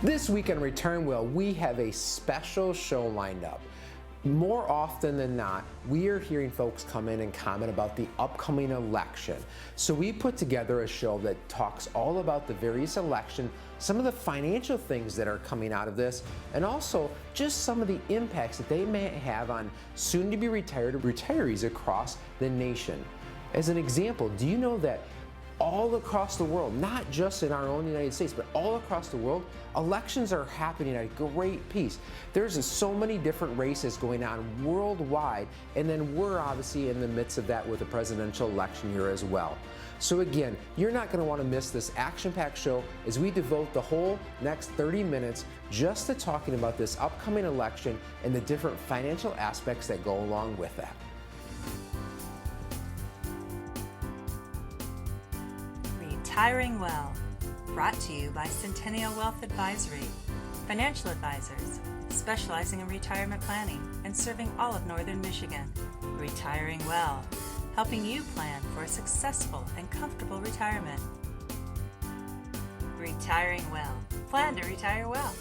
This week on Retirement Well, we have a special show lined up. More often than not, we are hearing folks come in and comment about the upcoming election. So we put together a show that talks all about the various elections, some of the financial things that are coming out of this, and also just some of the impacts that they may have on soon-to-be retired retirees across the nation. As an example, do you know that all across the world, not just in our own United States, but all across the world, elections are happening at a great pace. There's so many different races going on worldwide, and then we're obviously in the midst of that with a presidential election year as well. So again, you're not going to want to miss this action-packed show as we devote the whole next 30 minutes just to talking about this upcoming election and the different financial aspects that go along with that. Retiring Well, brought to you by Centennial Wealth Advisory, financial advisors specializing in retirement planning and serving all of Northern Michigan. Retiring Well, helping you plan for a successful and comfortable retirement. Retiring Well, plan to retire well.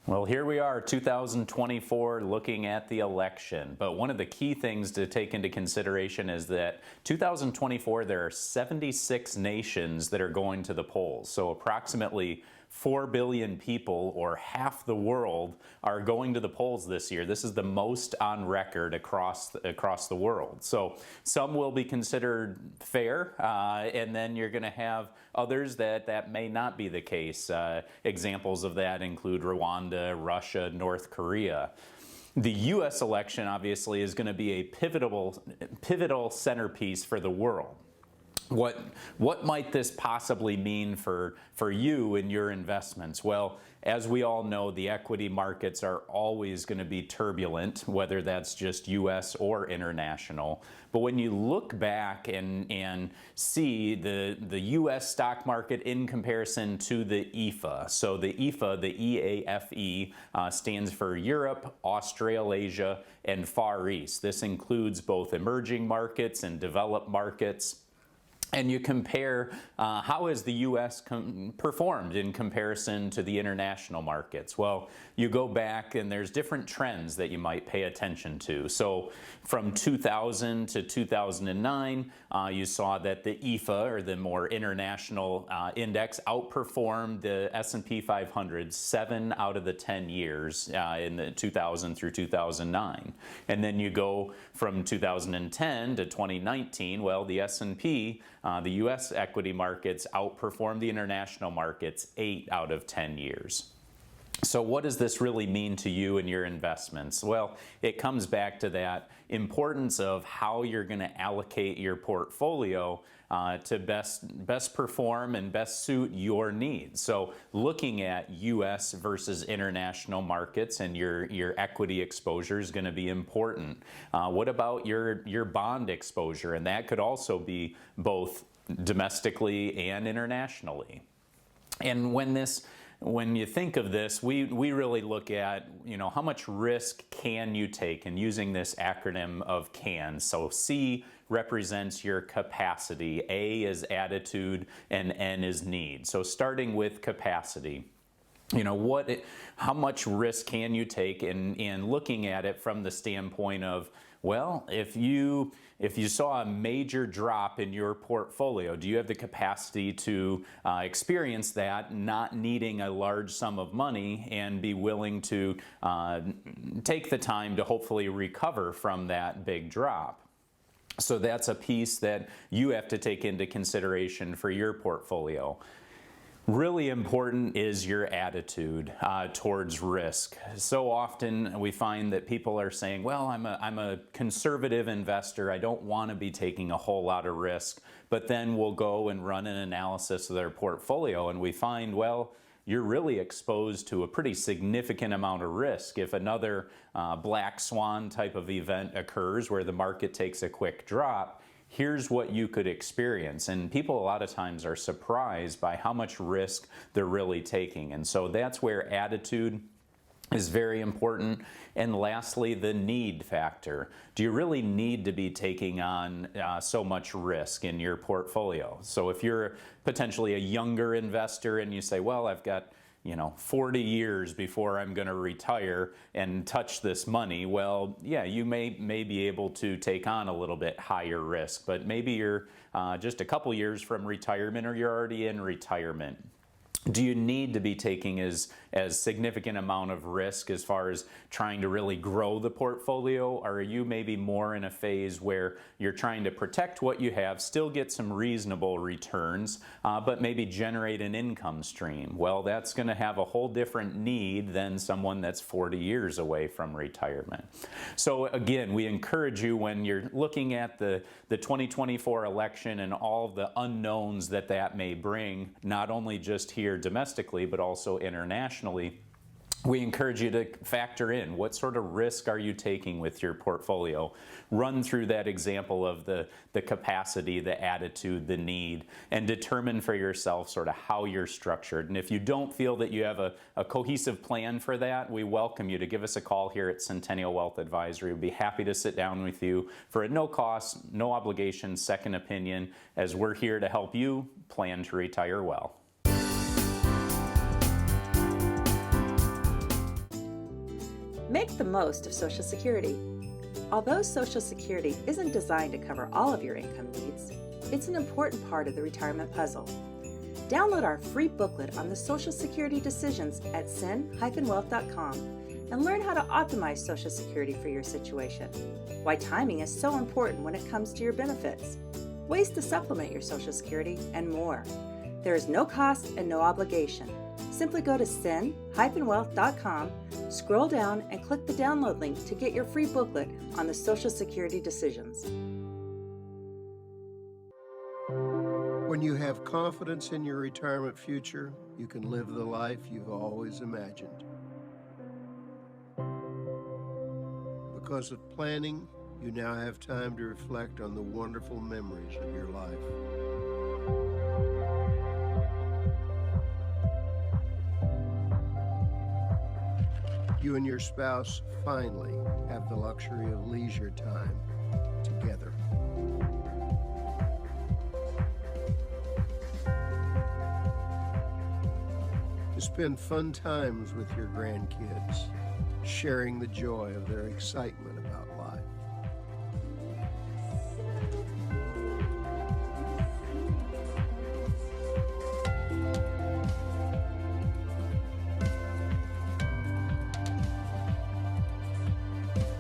Well, here we are, 2024, looking at the election. But one of the key things to take into consideration is that 2024, there are 76 nations that are going to the polls. So approximately 4 billion people, or half the world, are going to the polls this year. This is the most on record across the world. So some will be considered fair, and then you're going to have others that may not be the case. Examples of that include Rwanda, Russia, North Korea. The U.S. election, obviously, is going to be a pivotal centerpiece for the world. What might this possibly mean for you and your investments? Well, as we all know, the equity markets are always going to be turbulent, whether that's just U.S. or international. But when you look back and see the U.S. stock market in comparison to the EAFE, so the EAFE, the EAFE, stands for Europe, Australasia, and Far East. This includes both emerging markets and developed markets. And you compare how has the U.S. performed in comparison to the international markets. Well, you go back and there's different trends that you might pay attention to. So from 2000 to 2009, you saw that the EAFE, or the more international index, outperformed the S&P 500 7 out of the 10 years in the 2000 through 2009. And then you go from 2010 to 2019, well, the S&P, the U.S. equity markets outperformed the international markets 8 out of 10 years. So what does this really mean to you and your investments? Well, it comes back to that importance of how you're going to allocate your portfolio to best perform and best suit your needs. So looking at U.S. versus international markets and your equity exposure is going to be important. What about your bond exposure? And that could also be both domestically and internationally. And when you think of this, we really look at, how much risk can you take, and using this acronym of CAN. So C represents your capacity, A is attitude, and N is need. So starting with capacity, how much risk can you take, and looking at it from the standpoint of, well, if you saw a major drop in your portfolio, do you have the capacity to experience that, not needing a large sum of money, and be willing to take the time to hopefully recover from that big drop? So that's a piece that you have to take into consideration for your portfolio. Really important is your attitude towards risk. So often we find that people are saying, well, I'm a conservative investor. I don't want to be taking a whole lot of risk. But then we'll go and run an analysis of their portfolio, and we find, well, you're really exposed to a pretty significant amount of risk. If another black swan type of event occurs where the market takes a quick drop, here's what you could experience. And people a lot of times are surprised by how much risk they're really taking. And so that's where attitude is very important. And lastly, the need factor. Do you really need to be taking on so much risk in your portfolio? So if you're potentially a younger investor and you say, well, I've got 40 years before I'm going to retire and touch this money, well, yeah, you may be able to take on a little bit higher risk, but maybe you're just a couple years from retirement, or you're already in retirement. Do you need to be taking as significant amount of risk as far as trying to really grow the portfolio? Or are you maybe more in a phase where you're trying to protect what you have, still get some reasonable returns, but maybe generate an income stream? Well, that's going to have a whole different need than someone that's 40 years away from retirement. So again, we encourage you, when you're looking at the 2024 election and all of the unknowns that may bring, not only just here domestically, but also internationally, we encourage you to factor in what sort of risk are you taking with your portfolio. Run through that example of the capacity, the attitude, the need, and determine for yourself sort of how you're structured. And if you don't feel that you have a cohesive plan for that, we welcome you to give us a call here at Centennial Wealth Advisory. We'd be happy to sit down with you for a no cost, no obligation second opinion, as we're here to help you plan to retire well. Make the most of Social Security. Although Social Security isn't designed to cover all of your income needs, it's an important part of the retirement puzzle. Download our free booklet on the Social Security decisions at sin-wealth.com and learn how to optimize Social Security for your situation, why timing is so important when it comes to your benefits, ways to supplement your Social Security, and more. There is no cost and no obligation. Simply go to sin-wealth.com, scroll down, and click the download link to get your free booklet on the Social Security decisions. When you have confidence in your retirement future, you can live the life you've always imagined. Because of planning, you now have time to reflect on the wonderful memories of your life. You and your spouse finally have the luxury of leisure time together. To spend fun times with your grandkids, sharing the joy of their excitement about life.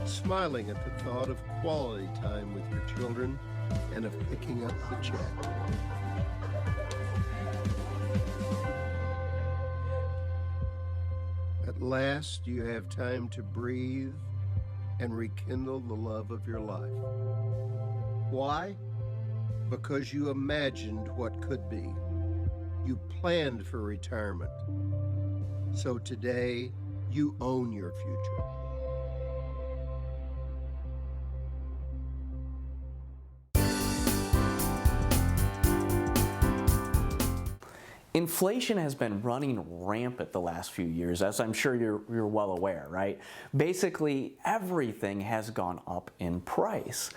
Smiling at the thought of quality time with your children and of picking up the check. At last, you have time to breathe and rekindle the love of your life. Why? Because you imagined what could be. You planned for retirement. So today, you own your future. Inflation has been running rampant the last few years, as I'm sure you're well aware, right? Basically, everything has gone up in price.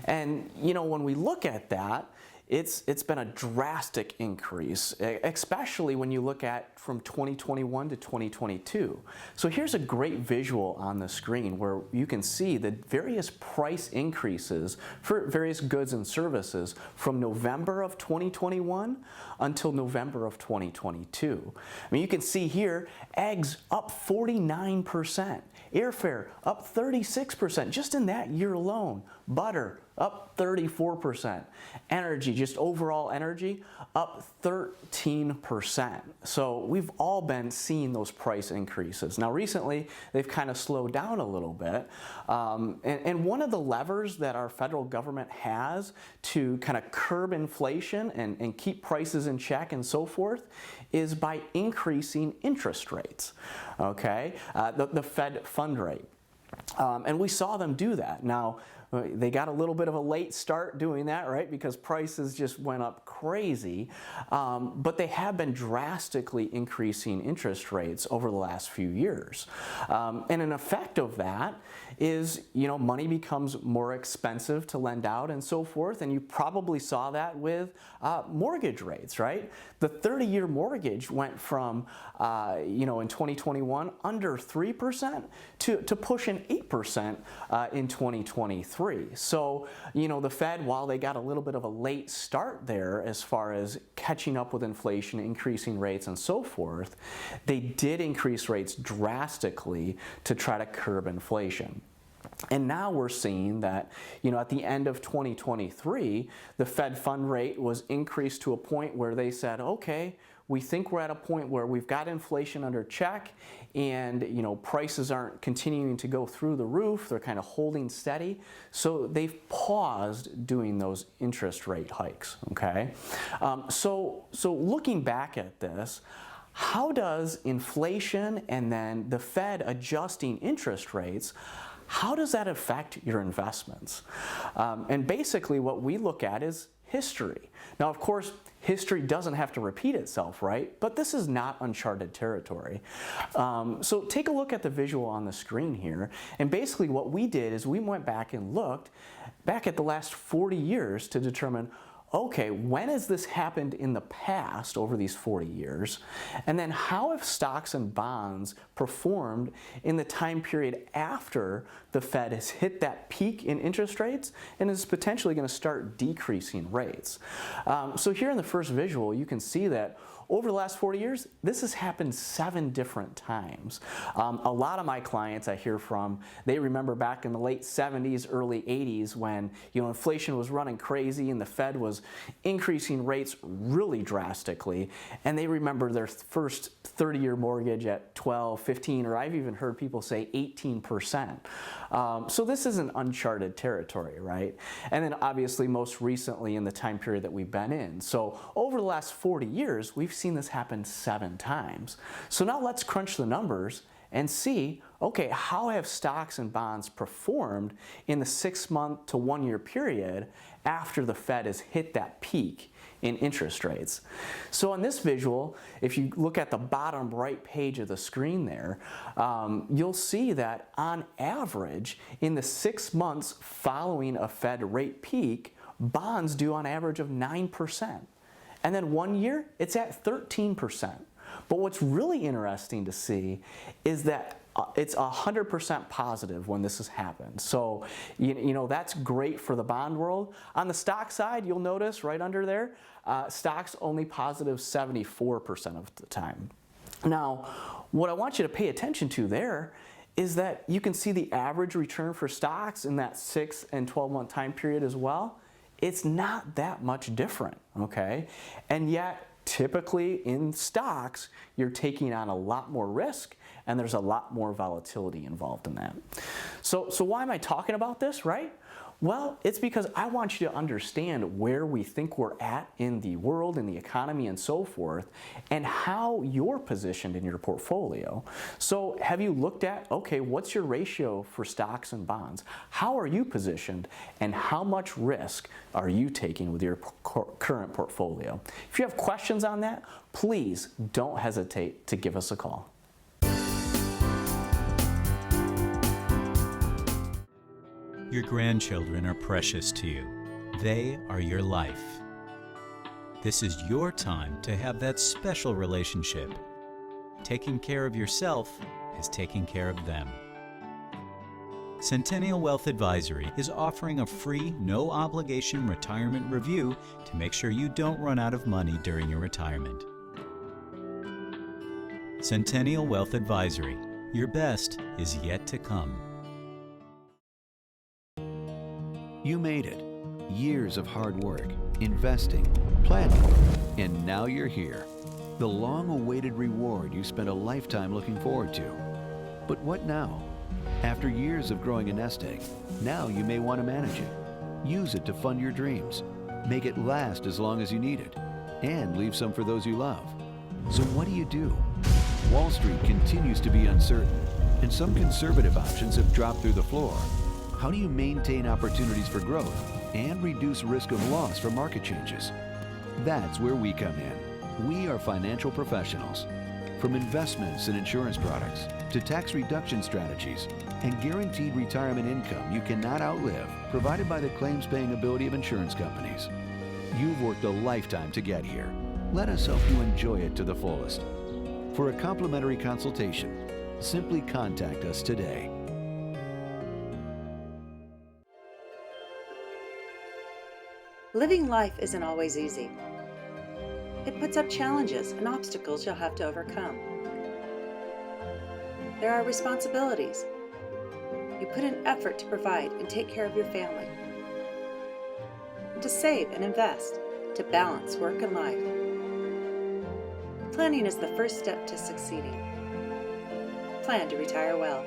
And, when we look at that, it's been a drastic increase, especially when you look at from 2021 to 2022. So here's a great visual on the screen where you can see the various price increases for various goods and services from November of 2021 until November of 2022. I mean, you can see here, eggs up 49%, airfare up 36% just in that year alone, butter up 34%. Energy, just overall energy, up 13%. So we've all been seeing those price increases. Now recently, they've kind of slowed down a little bit. And one of the levers that our federal government has to kind of curb inflation and keep prices in check and so forth is by increasing interest rates, okay? The Fed fund rate. And we saw them do that. Now, They got a little bit of a late start doing that, right? Because prices just went up crazy. But they have been drastically increasing interest rates over the last few years. And an effect of that is, money becomes more expensive to lend out and so forth. And you probably saw that with mortgage rates, right? The 30-year mortgage went from, in 2021, under 3% to pushing 8% in 2023. So, the Fed, while they got a little bit of a late start there as far as catching up with inflation, increasing rates and so forth, they did increase rates drastically to try to curb inflation. And now we're seeing that, at the end of 2023, the Fed fund rate was increased to a point where they said, okay, we think we're at a point where we've got inflation under check and, prices aren't continuing to go through the roof. They're kind of holding steady. So they've paused doing those interest rate hikes, okay? So looking back at this, how does inflation and then the Fed adjusting interest rates, how does that affect your investments? And basically what we look at is history. Now, of course, history doesn't have to repeat itself, right? But this is not uncharted territory. So take a look at the visual on the screen here. And basically what we did is we went back and looked back at the last 40 years to determine, okay, when has this happened in the past over these 40 years? And then how have stocks and bonds performed in the time period after the Fed has hit that peak in interest rates and is potentially going to start decreasing rates? So here in the first visual, you can see that over the last 40 years, this has happened 7 different times. A lot of my clients I hear from, they remember back in the late 70s, early 80s when inflation was running crazy and the Fed was increasing rates really drastically, and they remember their first 30-year mortgage at 12, 15, or I've even heard people say 18%. So this isn't uncharted territory, right? And then obviously most recently in the time period that we've been in. So over the last 40 years, we've seen this happen 7 times. So now let's crunch the numbers and see, okay, how have stocks and bonds performed in the 6-month to 1-year period after the Fed has hit that peak in interest rates? So on this visual, if you look at the bottom right page of the screen there, you'll see that on average, in the 6 months following a Fed rate peak, bonds do on average of 9%. And then 1 year, it's at 13%. But what's really interesting to see is that it's 100% positive when this has happened. So, that's great for the bond world. On the stock side, you'll notice right under there, stocks only positive 74% of the time. Now, what I want you to pay attention to there is that you can see the average return for stocks in that 6 and 12-month time period as well. It's not that much different, okay? And yet, typically in stocks, you're taking on a lot more risk and there's a lot more volatility involved in that. So why am I talking about this, right? Well, it's because I want you to understand where we think we're at in the world, in the economy, and so forth, and how you're positioned in your portfolio. So have you looked at, okay, what's your ratio for stocks and bonds? How are you positioned, and how much risk are you taking with your current portfolio? If you have questions on that, please don't hesitate to give us a call. Your grandchildren are precious to you. They are your life. This is your time to have that special relationship. Taking care of yourself is taking care of them. Centennial Wealth Advisory is offering a free, no-obligation retirement review to make sure you don't run out of money during your retirement. Centennial Wealth Advisory. Your best is yet to come. You made it. Years of hard work, investing, planning, and now you're here. The long-awaited reward you spent a lifetime looking forward to. But what now? After years of growing a nest egg, now you may want to manage it. Use it to fund your dreams. Make it last as long as you need it. And leave some for those you love. So what do? Wall Street continues to be uncertain, and some conservative options have dropped through the floor. How do you maintain opportunities for growth and reduce risk of loss from market changes? That's where we come in. We are financial professionals. From investments and insurance products to tax reduction strategies and guaranteed retirement income you cannot outlive, provided by the claims-paying ability of insurance companies. You've worked a lifetime to get here. Let us help you enjoy it to the fullest. For a complimentary consultation, simply contact us today. Living life isn't always easy. It puts up challenges and obstacles you'll have to overcome. There are responsibilities. You put in effort to provide and take care of your family, and to save and invest, to balance work and life. Planning is the first step to succeeding. Plan to retire well.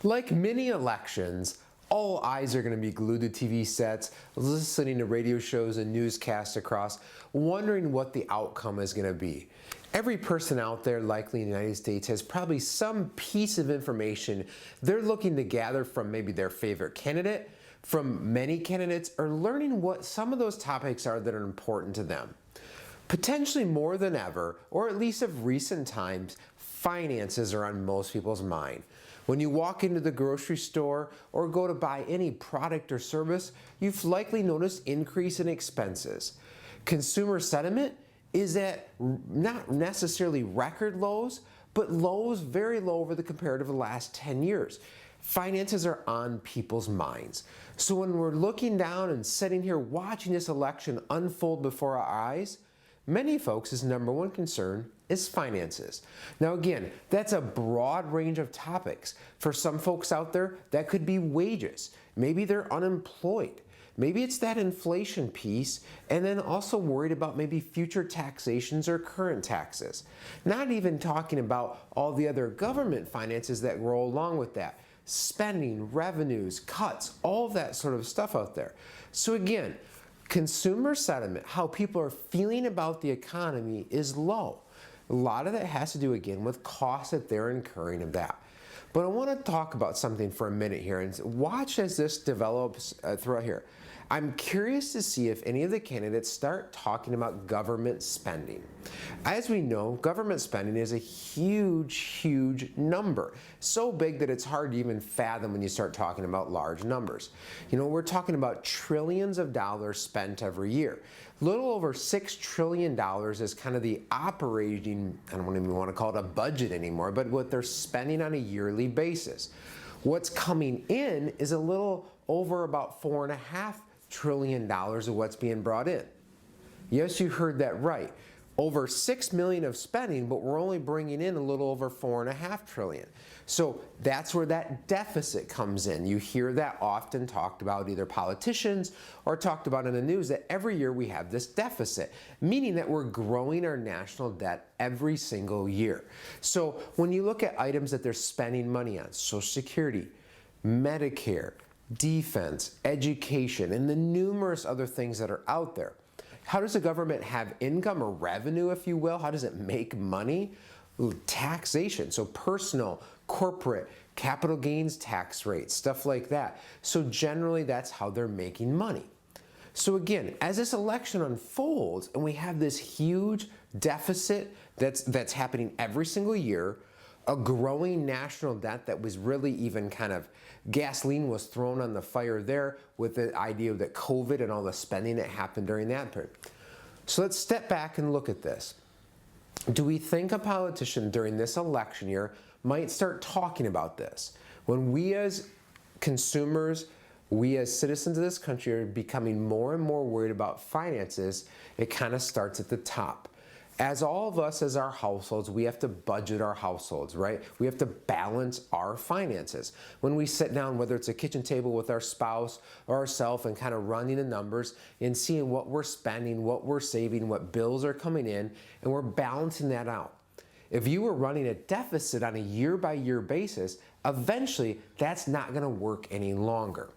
Like many elections, all eyes are going to be glued to TV sets, listening to radio shows and newscasts across, wondering what the outcome is going to be. Every person out there, likely in the United States, has probably some piece of information they're looking to gather from maybe their favorite candidate, from many candidates, or learning what some of those topics are that are important to them. Potentially more than ever, or at least of recent times, finances are on most people's mind. When you walk into the grocery store or go to buy any product or service, you've likely noticed increase in expenses. Consumer sentiment is at not necessarily record lows, but lows very low over the comparative last 10 years. Finances are on people's minds. So when we're looking down and sitting here watching this election unfold before our eyes, many folks' number one concern is finances. Now again, that's a broad range of topics. For some folks out there, that could be wages. Maybe they're unemployed. Maybe it's that inflation piece, and then also worried about maybe future taxations or current taxes. Not even talking about all the other government finances that roll along with that. Spending, revenues, cuts, all of that sort of stuff out there. So again, consumer sentiment, how people are feeling about the economy, is low. A lot of that has to do, again, with costs that they're incurring of that. But I want to talk about something for a minute here and watch as this develops throughout here. I'm curious to see if any of the candidates start talking about government spending. As we know, government spending is a huge, huge number. So big that it's hard to even fathom when you start talking about large numbers. You know, we're talking about trillions of dollars spent every year. Little over $6 trillion is kind of the operating, I don't even want to call it a budget anymore, but what they're spending on a yearly basis. What's coming in is a little over about $4.5 trillion of what's being brought in. Yes, you heard that right. Over $6 million of spending, but we're only bringing in a little over $4.5 trillion. So that's where that deficit comes in. You hear that often talked about, either politicians or talked about in the news, that every year we have this deficit, meaning that we're growing our national debt every single year. So when you look at items that they're spending money on, Social Security, Medicare, defense, education, and the numerous other things that are out there. How does the government have income or revenue, if you will? How does it make money? Taxation, so personal, corporate, capital gains tax rates, stuff like that. So generally that's how they're making money. So again, as this election unfolds and we have this huge deficit that's happening every single year, a growing national debt that was really even kind of gasoline was thrown on the fire there with the idea that COVID and all the spending that happened during that period. So let's step back and look at this. Do we think a politician during this election year might start talking about this? When we as consumers, we as citizens of this country are becoming more and more worried about finances, it kind of starts at the top. As all of us as our households, we have to budget our households, right? We have to balance our finances. When we sit down, whether it's a kitchen table with our spouse or ourselves, and kind of running the numbers and seeing what we're spending, what we're saving, what bills are coming in, and we're balancing that out. If you were running a deficit on a year-by-year basis, eventually that's not going to work any longer.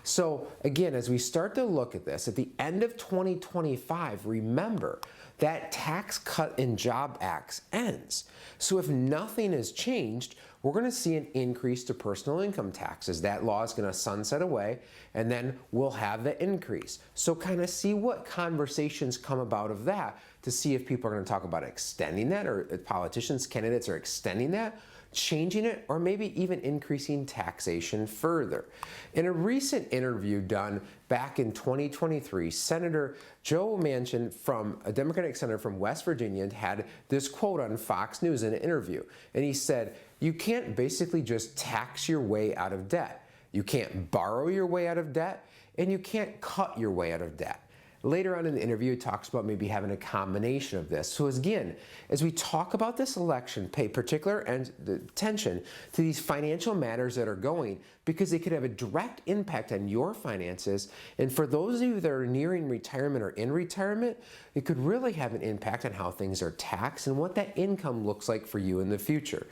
So again, as we start to look at this, at the end of 2025, remember that Tax Cut and Job Act ends. So if nothing has changed, we're going to see an increase to personal income taxes. That law is going to sunset away, and then we'll have the increase. So kind of see what conversations come about of that to see if people are going to talk about extending that, or politicians, candidates are extending that, changing it, or maybe even increasing taxation further. In a recent interview done back in 2023, Senator Joe Manchin, from a Democratic senator from West Virginia, had this quote on Fox News in an interview. And he said, "You can't basically just tax your way out of debt. You can't borrow your way out of debt, and you can't cut your way out of debt." Later on in the interview, it talks about maybe having a combination of this. So again, as we talk about this election, pay particular attention to these financial matters that are going, because they could have a direct impact on your finances. And for those of you that are nearing retirement or in retirement, it could really have an impact on how things are taxed and what that income looks like for you in the future.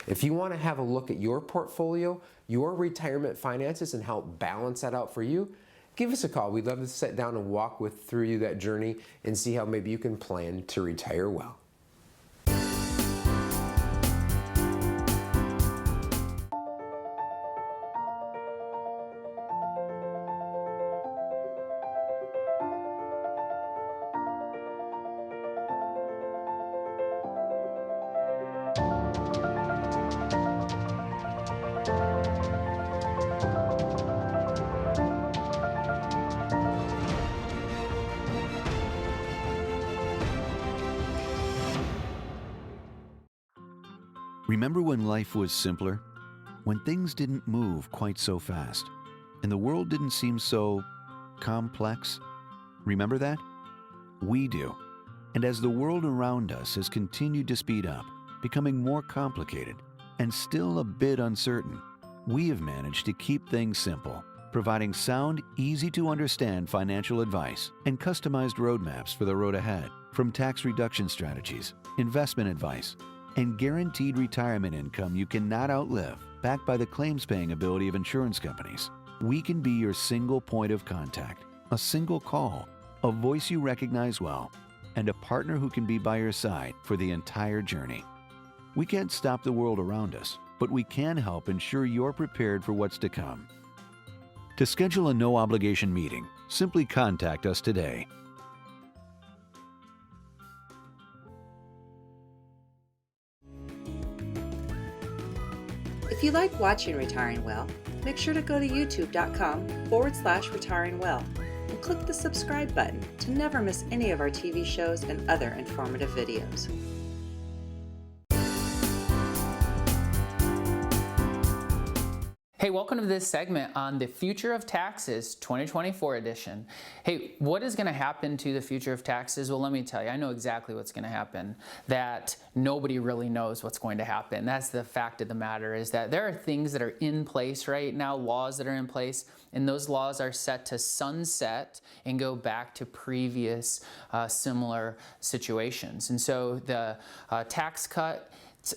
If you want to have a look at your portfolio, your retirement finances, and help balance that out for you, give us a call. We'd love to sit down and walk through you that journey and see how maybe you can plan to retire well. Remember when life was simpler? When things didn't move quite so fast, and the world didn't seem so complex? Remember that? We do. And as the world around us has continued to speed up, becoming more complicated, and still a bit uncertain, we have managed to keep things simple, providing sound, easy-to-understand financial advice and customized roadmaps for the road ahead, from tax reduction strategies, investment advice, and guaranteed retirement income you cannot outlive, backed by the claims-paying ability of insurance companies. We can be your single point of contact, a single call, a voice you recognize well, and a partner who can be by your side for the entire journey. We can't stop the world around us, but we can help ensure you're prepared for what's to come. To schedule a no-obligation meeting, simply contact us today. If you like watching Retiring Well, make sure to go to youtube.com/retiringwell and click the subscribe button to never miss any of our TV shows and other informative videos. Hey, welcome to this segment on the Future of Taxes 2024 edition. Hey, what is going to happen to the future of taxes? Well, let me tell you, I know exactly what's going to happen. That nobody really knows what's going to happen. That's the fact of the matter, is that there are things that are in place right now, laws that are in place, and those laws are set to sunset and go back to previous similar situations. And so the Tax Cut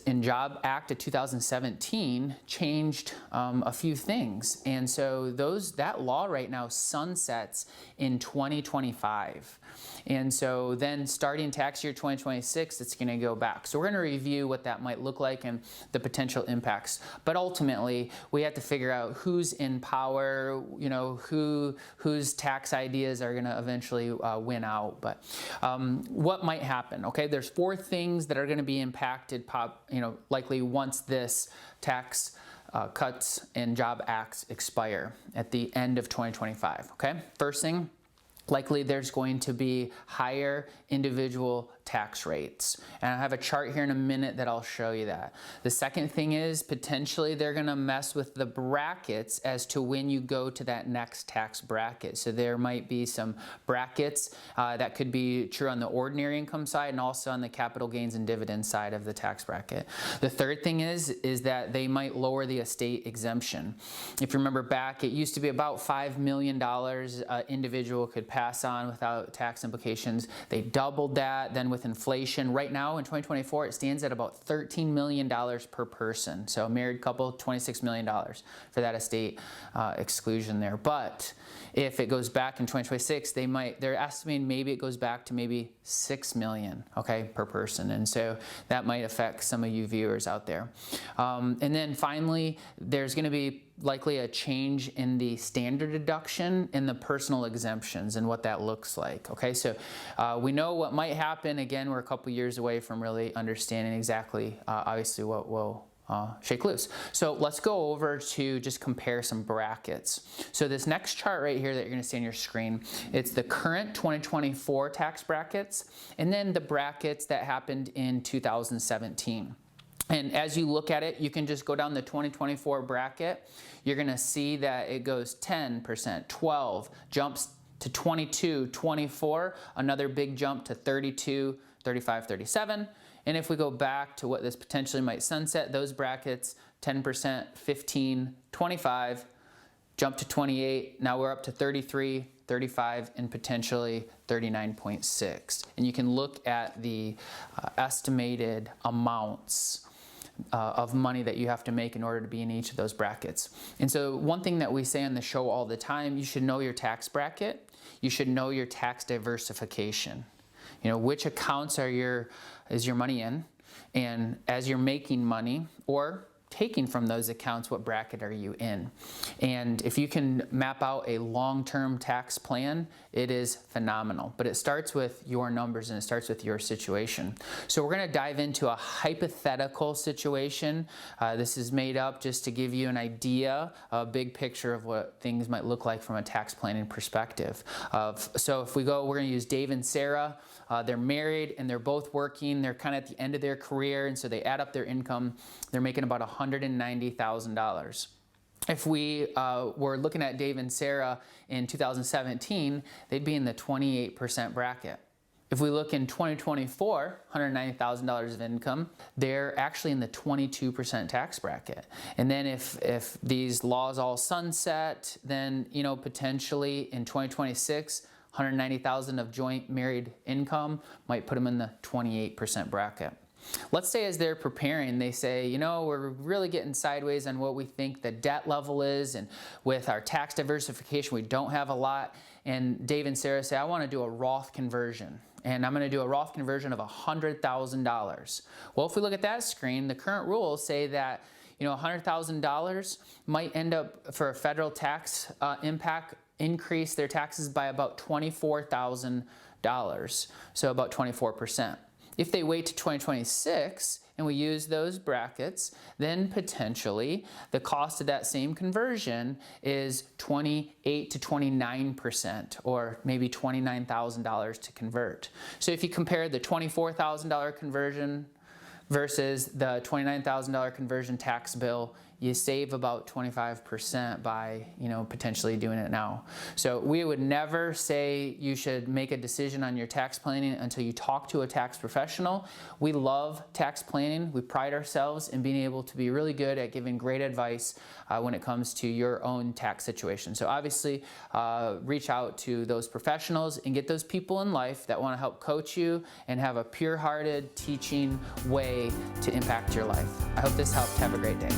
and Job Act of 2017 changed a few things, and so that law right now sunsets in 2025. And so then starting tax year 2026, it's going to go back. So we're going to review what that might look like and the potential impacts. But ultimately, we have to figure out who's in power, you know, whose tax ideas are going to eventually win out. But what might happen? Okay, there's 4 things that are going to be impacted, likely once this tax cuts and job acts expire at the end of 2025. Okay, first thing, likely there's going to be higher individual tax rates. And I have a chart here in a minute that I'll show you that. The second thing is potentially they're going to mess with the brackets as to when you go to that next tax bracket. So there might be some brackets that could be true on the ordinary income side and also on the capital gains and dividends side of the tax bracket. The third thing is that they might lower the estate exemption. If you remember back, it used to be about $5 million an individual could pass on without tax implications. They doubled that. Then with with inflation. Right now in 2024, it stands at about $13 million per person. So a married couple, $26 million for that estate exclusion there. But if it goes back in 2026, they're estimating maybe it goes back to maybe $6 million, okay, per person. And so that might affect some of you viewers out there. And then finally, there's going to be likely a change in the standard deduction and the personal exemptions and what that looks like. Okay, so we know what might happen. Again, we're a couple years away from really understanding exactly, obviously, what will shake loose. So let's go over to just compare some brackets. So this next chart right here that you're going to see on your screen, it's the current 2024 tax brackets and then the brackets that happened in 2017. And as you look at it, you can just go down the 2024 bracket. You're going to see that it goes 10%, 12, jumps to 22, 24, another big jump to 32, 35, 37. And if we go back to what this potentially might sunset, those brackets, 10%, 15, 25, jump to 28. Now we're up to 33, 35, and potentially 39.6. And you can look at the estimated amounts of money that you have to make in order to be in each of those brackets. And so one thing that we say on the show all the time, you should know your tax bracket. You should know your tax diversification. You know, which accounts is your money in, and as you're making money or taking from those accounts, what bracket are you in? And if you can map out a long-term tax plan, it is phenomenal. But it starts with your numbers and it starts with your situation. So we're going to dive into a hypothetical situation. This is made up just to give you an idea, a big picture of what things might look like from a tax planning perspective. So if we go, we're going to use Dave and Sarah. They're married and they're both working. They're kind of at the end of their career, and so they add up their income. They're making about $190,000. If we were looking at Dave and Sarah in 2017, they'd be in the 28% bracket. If we look in 2024, $190,000 of income, they're actually in the 22% tax bracket. And then if these laws all sunset, then potentially in 2026, $190,000 of joint married income might put them in the 28% bracket. Let's say as they're preparing, they say, we're really getting sideways on what we think the debt level is, and with our tax diversification, we don't have a lot. And Dave and Sarah say, I want to do a Roth conversion, and I'm going to do a Roth conversion of $100,000. Well, if we look at that screen, the current rules say that $100,000 might end up, for a federal tax impact, increase their taxes by about $24,000, so about 24%. If they wait to 2026 and we use those brackets, then potentially the cost of that same conversion is 28 to 29%, or maybe $29,000 to convert. So if you compare the $24,000 conversion versus the $29,000 conversion tax bill, you save about 25% by, potentially doing it now. So we would never say you should make a decision on your tax planning until you talk to a tax professional. We love tax planning. We pride ourselves in being able to be really good at giving great advice when it comes to your own tax situation. So obviously, reach out to those professionals and get those people in life that want to help coach you and have a pure-hearted teaching way to impact your life. I hope this helped. Have a great day.